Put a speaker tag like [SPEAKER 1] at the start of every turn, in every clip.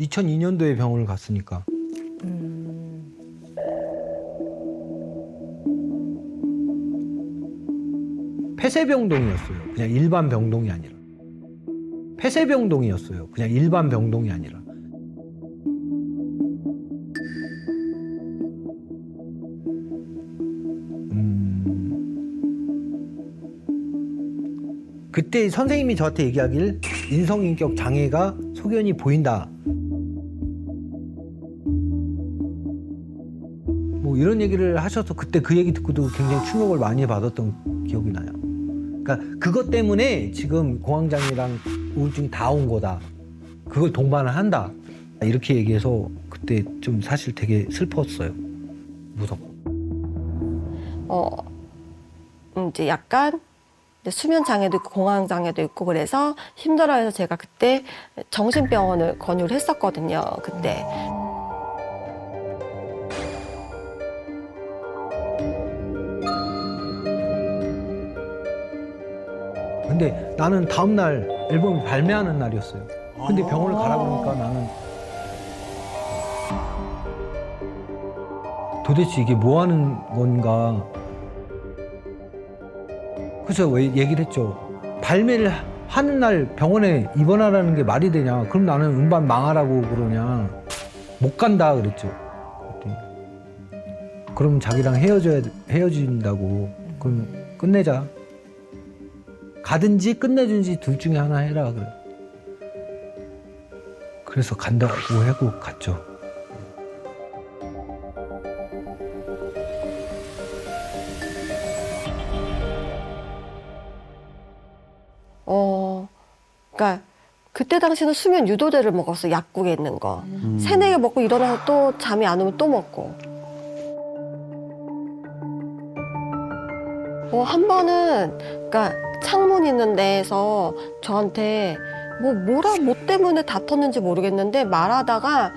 [SPEAKER 1] 2002년도에 병원을 갔으니까. 폐쇄병동이었어요. 그냥 일반 병동이 아니라. 폐쇄병동이었어요. 그냥 일반 병동이 아니라. 그때 선생님이 저한테 얘기하길 인성인격 장애가 소견이 보인다. 뭐 이런 얘기를 하셔서 그때 그 얘기 듣고도 굉장히 충격을 많이 받았던 기억이 나요. 그러니까 그것 때문에 지금 공황장애랑 우울증이 다 온 거다. 그걸 동반을 한다. 이렇게 얘기해서 그때 좀 사실 되게 슬펐어요. 무섭고.
[SPEAKER 2] 이제 약간 수면 장애도 있고 공황 장애도 있고 그래서 힘들어해서 제가 그때 정신병원을 권유를 했었거든요. 그때.
[SPEAKER 1] 근데 나는 다음 날 앨범이 발매하는 날이었어요. 근데 병원을 가라 그러니까 나는 도대체 이게 뭐 하는 건가. 그래서 왜 얘기를 했죠. 발매를 하는 날 병원에 입원하라는 게 말이 되냐. 그럼 나는 음반 망하라고 그러냐. 못 간다 그랬죠. 그랬더니 그럼 자기랑 헤어진다고. 그럼 끝내자. 가든지 끝내준지 둘 중에 하나 해라 그래. 그래서 간다고 하고 갔죠.
[SPEAKER 2] 그러니까 그때 당시는 수면 유도제를 먹었어. 약국에 있는 거. 세네 개 먹고 일어나서 또 잠이 안 오면 또 먹고. 한 번은 그러니까 창문 있는 데에서 저한테 뭐 때문에 다퉜는지 모르겠는데 말하다가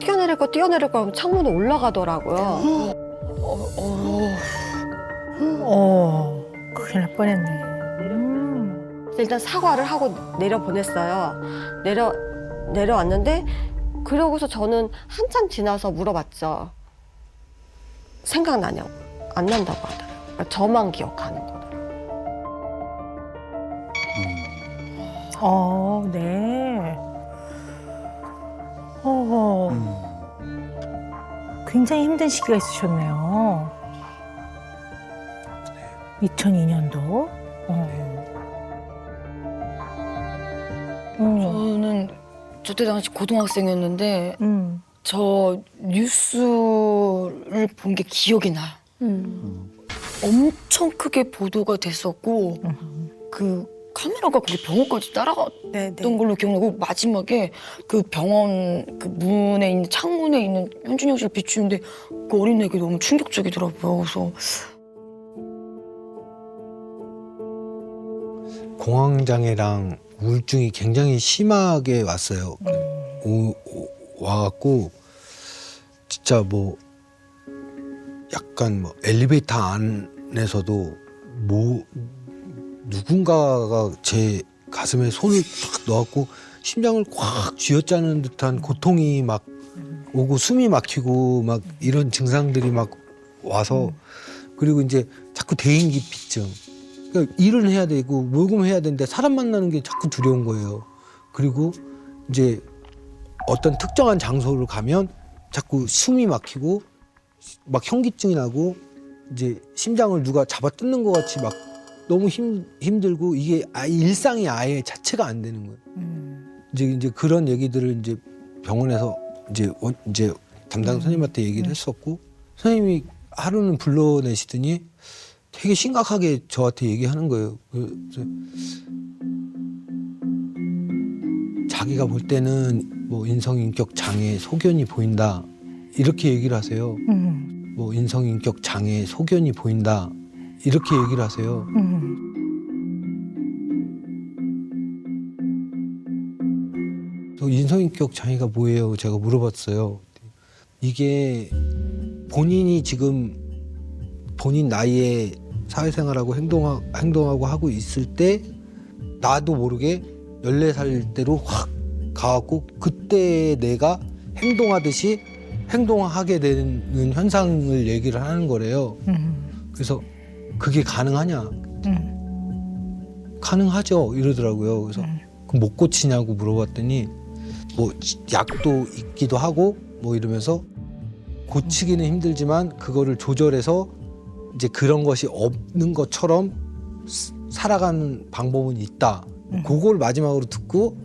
[SPEAKER 2] 뛰어내릴 거 하면 창문에 올라가더라고요.
[SPEAKER 3] 큰일 날 뻔했네.
[SPEAKER 2] 일단 사과를 하고 내려보냈어요. 내려왔는데 그러고서 저는 한참 지나서 물어봤죠. 생각나냐고. 안 난다고 하더라고요. 그러니까 저만 기억하는 거더라고요.
[SPEAKER 3] 네. 굉장히 힘든 시기가 있으셨네요. 2002년도.
[SPEAKER 4] 저는 저때 당시 고등학생이었는데 저 뉴스를 본 게 기억이 나요. 엄청 크게 보도가 됐었고 그 카메라가 거기 병원까지 따라갔던 걸로 기억나고 마지막에 그 병원 그 문에 있는 창문에 있는 현준영 씨를 비추는데 그 어린애가 너무 충격적이더라고요. 그래서
[SPEAKER 1] 공황장애랑 우울증이 굉장히 심하게 왔어요. 와갖고 진짜 뭐 약간 뭐 엘리베이터 안에서도 뭐 누군가가 제 가슴에 손을 탁 넣었고 심장을 꽉 쥐어짜는 듯한 고통이 막 오고 숨이 막히고 막 이런 증상들이 막 와서 그리고 이제 자꾸 대인기피증. 그러니까 일은 해야 되고 모금해야 되는데 사람 만나는 게 자꾸 두려운 거예요. 그리고 이제 어떤 특정한 장소를 가면 자꾸 숨이 막히고 막 현기증이 나고 이제 심장을 누가 잡아 뜯는 것 같이 막 너무 힘들고 이게 일상이 아예 자체가 안 되는 거예요. 이제 그런 얘기들을 이제 병원에서 이제 담당 선생님한테 얘기를 했었고 선생님이 하루는 불러내시더니 되게 심각하게 저한테 얘기하는 거예요. 자기가 볼 때는 뭐 인성인격 장애 소견이 보인다 이렇게 얘기를 하세요. 뭐 인성인격 장애 소견이 보인다 이렇게 얘기를 하세요. 저 인성인격 장애가 뭐예요? 제가 물어봤어요. 이게 본인이 지금 본인 나이에 사회생활하고 행동하고 하고 있을 때 나도 모르게 14살 때로 확 가갖고 그때 내가 행동하듯이 행동하게 되는 현상을 얘기를 하는 거래요. 그래서 그게 가능하냐? 가능하죠 이러더라고요. 그래서 그럼 못 고치냐고 물어봤더니 뭐 약도 있기도 하고 뭐 이러면서 고치기는 힘들지만 그거를 조절해서 이제 그런 것이 없는 것처럼 살아가는 방법은 있다. 그걸 마지막으로 듣고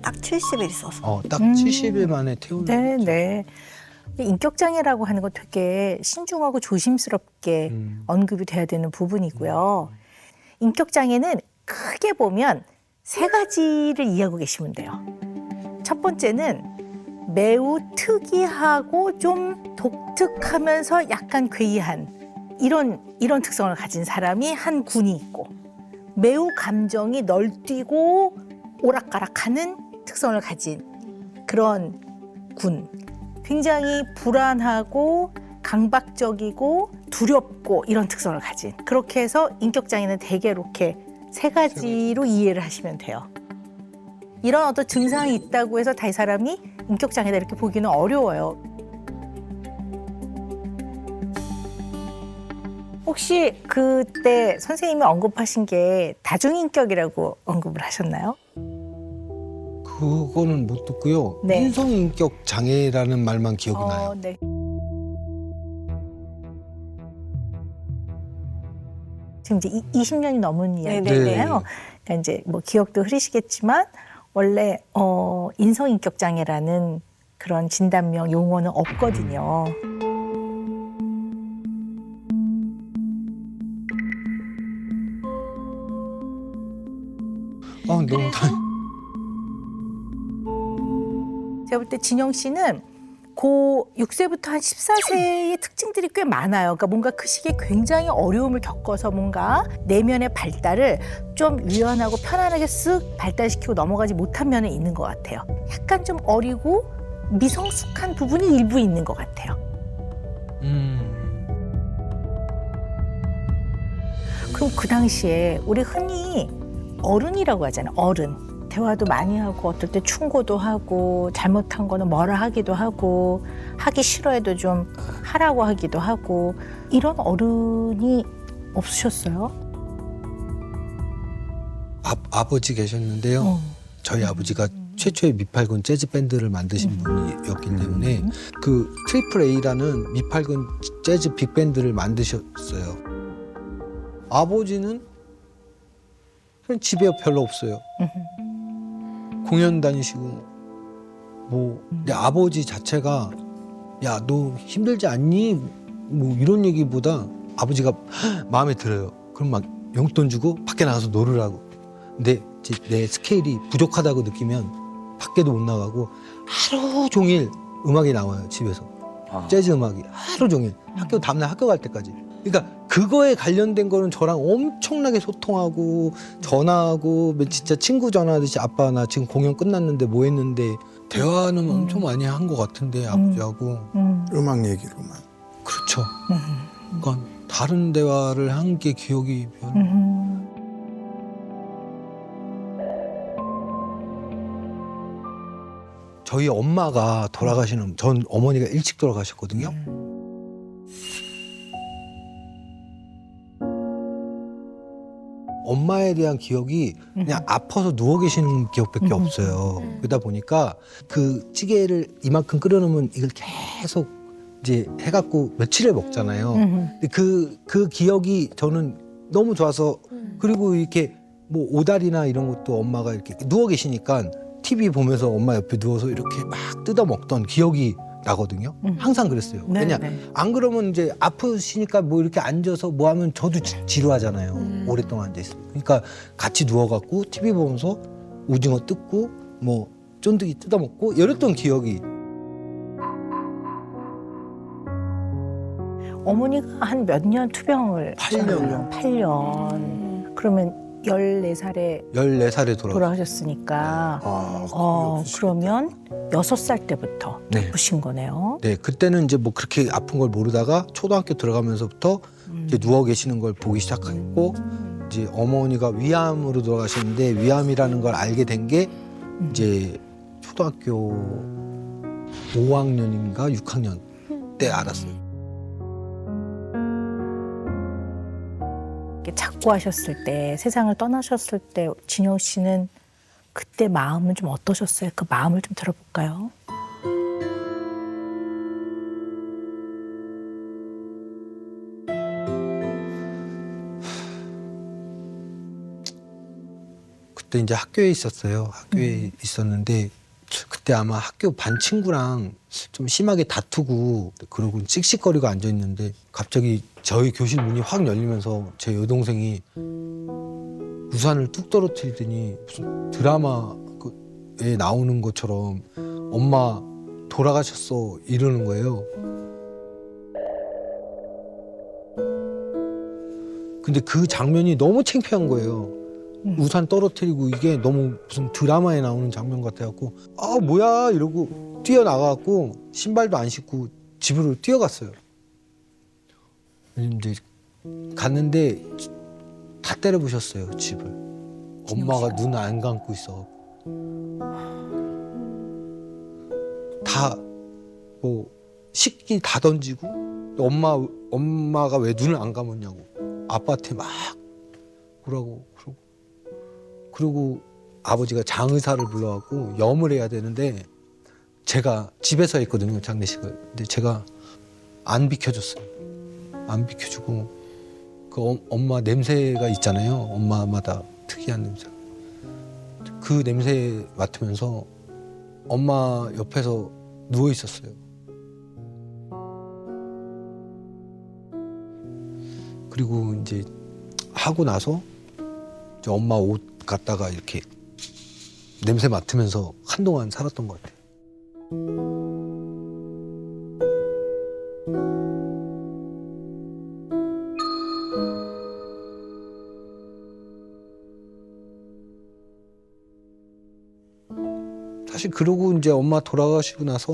[SPEAKER 5] 딱 70일 있어서.
[SPEAKER 1] 딱 70일 만에 퇴원을
[SPEAKER 3] 네,
[SPEAKER 1] 했죠.
[SPEAKER 3] 네. 인격장애라고 하는 거 되게 신중하고 조심스럽게 언급이 돼야 되는 부분이고요. 인격장애는 크게 보면 세 가지를 이해하고 계시면 돼요. 첫 번째는 매우 특이하고 좀 독특하면서 약간 괴이한 이런 특성을 가진 사람이 한 군이 있고, 매우 감정이 널뛰고 오락가락하는 특성을 가진 그런 군, 굉장히 불안하고 강박적이고 두렵고 이런 특성을 가진, 그렇게 해서 인격장애는 대개 이렇게 세 가지로 이해를 하시면 돼요. 이런 어떤 증상이 있다고 해서 다 이 사람이 인격장애다 이렇게 보기는 어려워요. 혹시 그때 선생님이 언급하신 게 다중인격이라고 언급을 하셨나요?
[SPEAKER 1] 그거는 못 듣고요.
[SPEAKER 3] 네.
[SPEAKER 1] 인성인격 장애라는 말만 기억이 나요.
[SPEAKER 3] 네. 지금 이제 20년이 넘은 이야기예요. 그러니까 이제 뭐 기억도 흐리시겠지만 원래 인성인격 장애라는 그런 진단명 용어는 없거든요.
[SPEAKER 1] 너무
[SPEAKER 3] 제가 볼 때 진영 씨는 고 6세부터 한 14세의 특징들이 꽤 많아요. 그러니까 뭔가 그 시기에 굉장히 어려움을 겪어서 뭔가 내면의 발달을 좀 유연하고 편안하게 쓱 발달시키고 넘어가지 못한 면은 있는 것 같아요. 약간 좀 어리고 미성숙한 부분이 일부 있는 것 같아요. 그럼 그 당시에 우리 흔히 어른이라고 하잖아요. 어른. 대화도 많이 하고 어떨 때 충고도 하고 잘못한 거는 뭐라 하기도 하고 하기 싫어해도 좀 하라고 하기도 하고 이런 어른이 없으셨어요?
[SPEAKER 1] 아버지 계셨는데요. 저희 아버지가 최초의 미팔군 재즈 밴드를 만드신 분이었기 때문에 그 트리플 A라는 미팔군 재즈 빅밴드를 만드셨어요. 아버지는 그냥 집에 별로 없어요. 공연 다니시고 뭐 내 아버지 자체가 야 너 힘들지 않니? 뭐 이런 얘기보다 아버지가 마음에 들어요. 그럼 막 용돈 주고 밖에 나가서 놀으라고. 근데 내 스케일이 부족하다고 느끼면 밖에도 못 나가고 하루 종일 음악이 나와요. 집에서. 재즈 음악이 하루 종일 다음날 학교 갈 때까지. 그러니까 그거에 관련된 거는 저랑 엄청나게 소통하고 전화하고 진짜 친구 전화하듯이 아빠 나 지금 공연 끝났는데 뭐 했는데 대화는 엄청 많이 한 것 같은데 아버지하고
[SPEAKER 6] 음악 얘기로만.
[SPEAKER 1] 그렇죠. 그러니까 다른 대화를 한 게 기억이 별로. 저희 엄마가 돌아가시는 전 어머니가 일찍 돌아가셨거든요. 엄마에 대한 기억이 그냥 아파서 누워 계시는 기억밖에 없어요. 그러다 보니까 그 찌개를 이만큼 끓여놓으면 이걸 계속 이제 해갖고 며칠을 먹잖아요. 근데 그 기억이 저는 너무 좋아서 그리고 이렇게 뭐 오다리나 이런 것도 엄마가 이렇게 누워 계시니까 TV 보면서 엄마 옆에 누워서 이렇게 막 뜯어 먹던 기억이 나거든요. 항상 그랬어요. 왜냐 안 그러면 이제 아프시니까 뭐 이렇게 앉아서 뭐 하면 저도 지루하잖아요. 오랫동안 앉아 있으면. 그러니까 같이 누워갖고 TV 보면서 오징어 뜯고 뭐 쫀득이 뜯어 먹고 이랬던 기억이.
[SPEAKER 3] 어머니가 한 몇 년 투병을
[SPEAKER 1] 8년.
[SPEAKER 3] 8년. 그러면 14살에 돌아가셨으니까 그러면 6살 때부터
[SPEAKER 1] 네.
[SPEAKER 3] 아프신 거네요.
[SPEAKER 1] 네, 그때는 이제 뭐 그렇게 아픈 걸 모르다가 초등학교 들어가면서부터 이제 누워 계시는 걸 보기 시작했고 이제 어머니가 위암으로 돌아가셨는데 위암이라는 걸 알게 된 게 이제 초등학교 5학년인가 6학년 때 알았어요.
[SPEAKER 3] 이렇게 작고하셨을 때, 세상을 떠나셨을 때 진영 씨는 그때 마음은 좀 어떠셨어요? 그 마음을 좀 들어볼까요?
[SPEAKER 1] 그때 이제 학교에 있었어요. 학교에 있었는데 그때 아마 학교 반 친구랑 좀 심하게 다투고 그러고 씩씩거리고 앉아 있는데 갑자기 저희 교실 문이 확 열리면서 제 여동생이 우산을 뚝 떨어뜨리더니 무슨 드라마에 나오는 것처럼 엄마 돌아가셨어 이러는 거예요. 근데 그 장면이 너무 창피한 거예요. 우산 떨어뜨리고 이게 너무 무슨 드라마에 나오는 장면 같아갖고 아 뭐야 이러고 뛰어나가갖고 신발도 안 신고 집으로 뛰어갔어요. 이제 갔는데 다 때려부셨어요 집을. 엄마가 눈 안 감고 있어. 다 뭐 식기 다 던지고 엄마가 왜 눈을 안 감았냐고 아빠한테 막 뭐라고 그러고 아버지가 장의사를 불러갖고 염을 해야 되는데 제가 집에서 했거든요 장례식을. 근데 제가 안 비켜줬어요. 안 비켜주고 그 엄마 냄새가 있잖아요. 엄마마다 특이한 냄새. 그 냄새 맡으면서 엄마 옆에서 누워 있었어요. 그리고 이제 하고 나서 이제 엄마 옷 갖다가 이렇게 냄새 맡으면서 한동안 살았던 것 같아요. 사실 그러고 이제 엄마 돌아가시고 나서